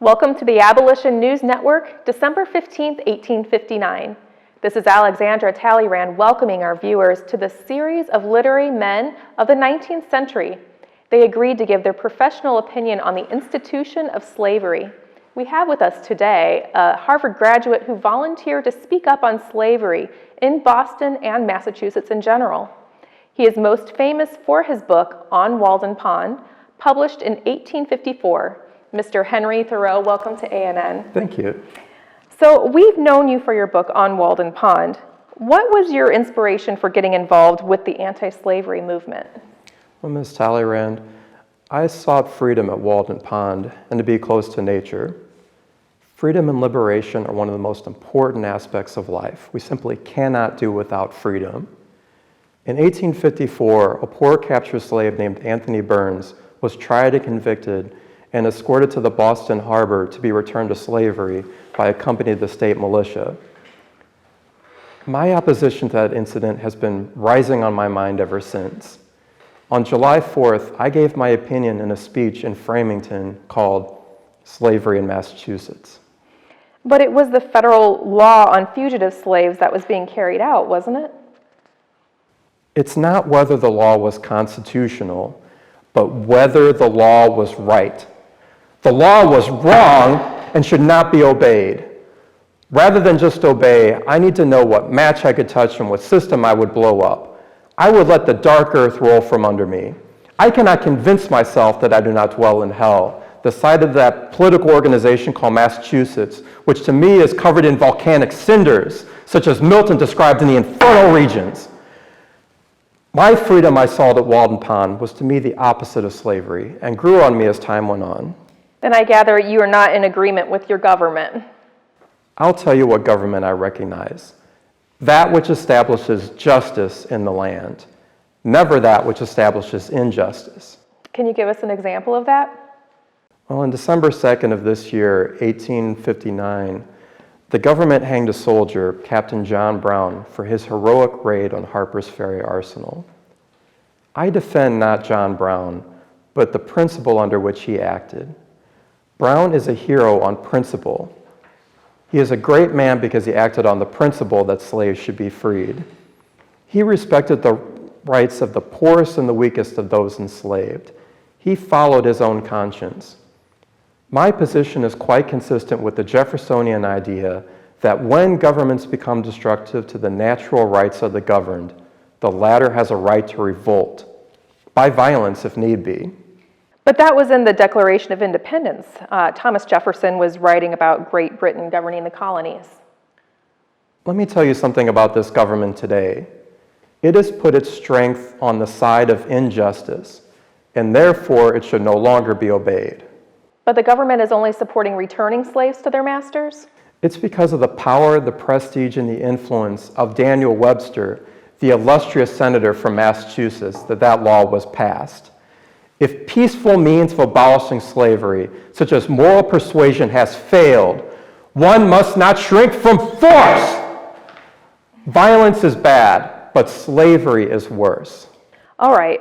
Welcome to the Abolition News Network, December 15, 1859. This is Alexandra Talleyrand welcoming our viewers to this series of literary men of the 19th century. They agreed to give their professional opinion on the institution of slavery. We have with us today a Harvard graduate who volunteered to speak up on slavery in Boston and Massachusetts in general. He is most famous for his book, On Walden Pond, published in 1854. Mr. Henry Thoreau, welcome to ANN. Thank you. So we've known you for your book On Walden Pond. What was your inspiration for getting involved with the anti-slavery movement? Well, Ms. Talleyrand, I sought freedom at Walden Pond and to be close to nature. Freedom and liberation are one of the most important aspects of life. We simply cannot do without freedom. In 1854, a poor captured slave named Anthony Burns was tried and convicted and escorted to the Boston harbor to be returned to slavery by a company of the state militia. My opposition to that incident has been rising on my mind ever since. On July 4th, I gave my opinion in a speech in Framingham called Slavery in Massachusetts. But it was the federal law on fugitive slaves that was being carried out, wasn't it? It's not whether the law was constitutional, but whether the law was right. The law was wrong and should not be obeyed. Rather than just obey, I need to know what match I could touch and what system I would blow up. I would let the dark earth roll from under me. I cannot convince myself that I do not dwell in hell, the site of that political organization called Massachusetts, which to me is covered in volcanic cinders, such as Milton described in the infernal regions. My freedom I saw at Walden Pond was to me the opposite of slavery and grew on me as time went on. Then I gather you are not in agreement with your government. I'll tell you what government I recognize. That which establishes justice in the land, never that which establishes injustice. Can you give us an example of that? Well, on December 2nd of this year, 1859, the government hanged a soldier, Captain John Brown, for his heroic raid on Harper's Ferry arsenal. I defend not John Brown, but the principle under which he acted. Brown is a hero on principle. He is a great man because he acted on the principle that slaves should be freed. He respected the rights of the poorest and the weakest of those enslaved. He followed his own conscience. My position is quite consistent with the Jeffersonian idea that when governments become destructive to the natural rights of the governed, the latter has a right to revolt, by violence if need be. But that was in the Declaration of Independence. Thomas Jefferson was writing about Great Britain governing the colonies. Let me tell you something about this government today. It has put its strength on the side of injustice, and therefore it should no longer be obeyed. But the government is only supporting returning slaves to their masters? It's because of the power, the prestige, and the influence of Daniel Webster, the illustrious senator from Massachusetts, that law was passed. If peaceful means of abolishing slavery, such as moral persuasion, has failed, one must not shrink from force. Violence is bad, but slavery is worse. All right.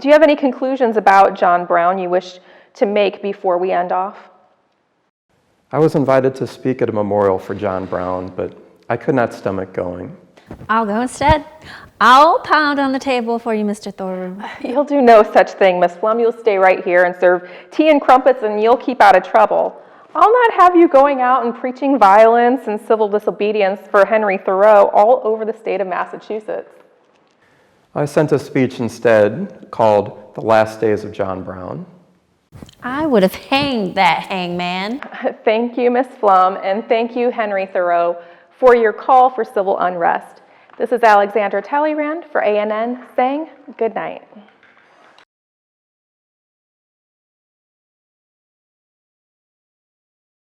Do you have any conclusions about John Brown you wish to make before we end off? I was invited to speak at a memorial for John Brown, but I could not stomach going. I'll go instead. I'll pound on the table for you, Mr. Thoreau. You'll do no such thing, Miss Flum. You'll stay right here and serve tea and crumpets, and you'll keep out of trouble. I'll not have you going out and preaching violence and civil disobedience for Henry Thoreau all over the state of Massachusetts. I sent a speech instead called The Last Days of John Brown. I would have hanged that hangman. Thank you, Miss Flum, and thank you, Henry Thoreau, for your call for civil unrest. This is Alexandra Talleyrand for ANN saying good night.